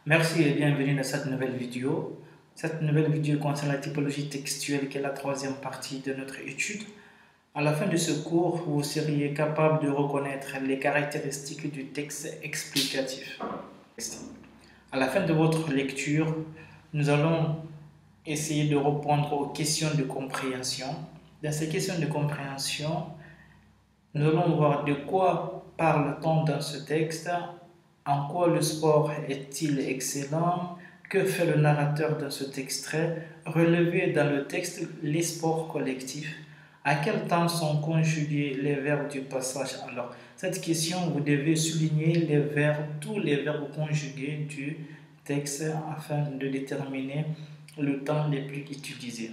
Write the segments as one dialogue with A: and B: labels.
A: Merci et bienvenue dans cette nouvelle vidéo. Cette nouvelle vidéo concerne la typologie textuelle qui est la troisième partie de notre étude. À la fin de ce cours, vous seriez capable de reconnaître les caractéristiques du texte explicatif. À la fin de votre lecture, nous allons essayer de répondre aux questions de compréhension. Dans ces questions de compréhension, nous allons voir de quoi parle-t-on dans ce texte, en quoi le sport est-il excellent, que fait le narrateur dans cet extrait, relever dans le texte les sports collectifs, à quel temps sont conjugués les verbes du passage. Alors, cette question, vous devez souligner les verbes, tous les verbes conjugués du texte afin de déterminer le temps les plus utilisés.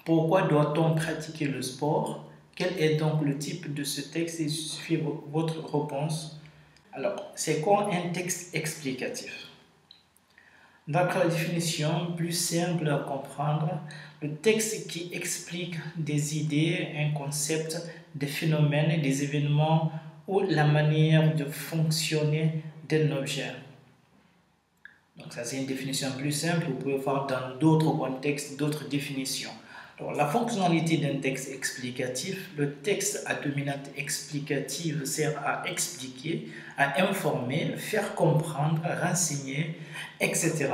A: Pourquoi doit-on pratiquer le sport? Quel est donc le type de ce texte? Il suffit votre réponse. Alors, c'est quoi un texte explicatif? D'après la définition plus simple à comprendre, le texte qui explique des idées, un concept, des phénomènes, des événements ou la manière de fonctionner d'un objet. Donc ça, c'est une définition plus simple. Vous pouvez voir dans d'autres contextes, d'autres définitions. Alors, la fonctionnalité d'un texte explicatif, le texte à dominante explicative sert à expliquer, à informer, faire comprendre, renseigner, etc.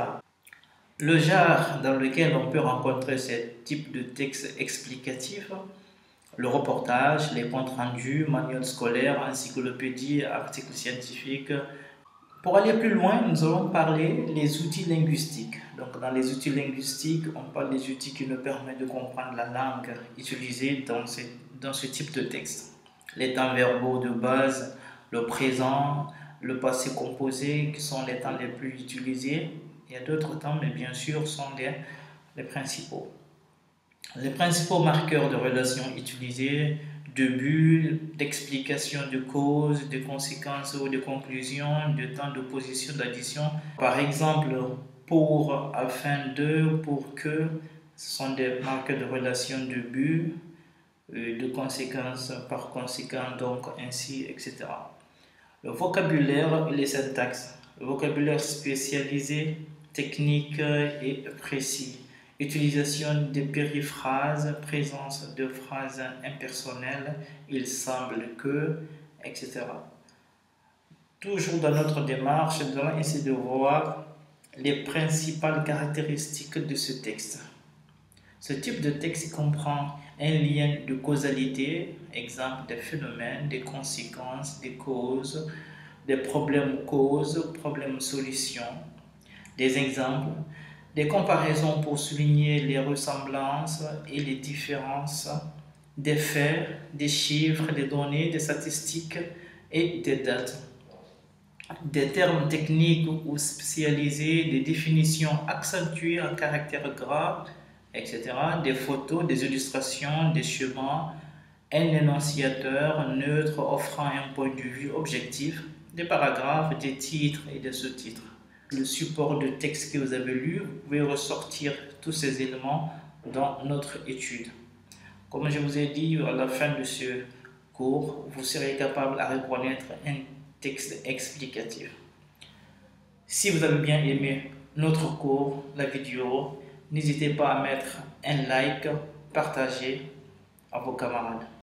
A: Le genre dans lequel on peut rencontrer ce type de texte explicatif, le reportage, les comptes rendus, manuels scolaires, encyclopédies, articles scientifiques. Pour aller plus loin, nous allons parler des outils linguistiques. Donc, dans les outils linguistiques, on parle des outils qui nous permettent de comprendre la langue utilisée dans ce type de texte. Les temps verbaux de base, le présent, le passé composé, qui sont les temps les plus utilisés. Il y a d'autres temps, mais bien sûr, sont les principaux. Les principaux marqueurs de relations utilisés, de but, d'explication de cause, de conséquences ou de conclusion, de temps d'opposition, d'addition. Par exemple, pour, afin de, pour que, ce sont des marqueurs de relation de but, de conséquences, par conséquent, donc ainsi, etc. Le vocabulaire et les syntaxes. Le vocabulaire spécialisé, technique et précis. Utilisation de périphrases, présence de phrases impersonnelles, il semble que, etc. Toujours dans notre démarche, nous allons essayer de voir les principales caractéristiques de ce texte. Ce type de texte comprend un lien de causalité, exemple des phénomènes, des conséquences, des causes, des problèmes-causes, problèmes-solutions, des exemples, des comparaisons pour souligner les ressemblances et les différences, des faits, des chiffres, des données, des statistiques et des dates, des termes techniques ou spécialisés, des définitions accentuées en caractère gras, etc., des photos, des illustrations, des schémas, un énonciateur neutre offrant un point de vue objectif, des paragraphes, des titres et des sous-titres. Le support de texte que vous avez lu, vous pouvez ressortir tous ces éléments dans notre étude. Comme je vous ai dit, à la fin de ce cours, vous serez capable à reconnaître un texte explicatif. Si vous avez bien aimé notre cours, la vidéo, n'hésitez pas à mettre un like, partager à vos camarades.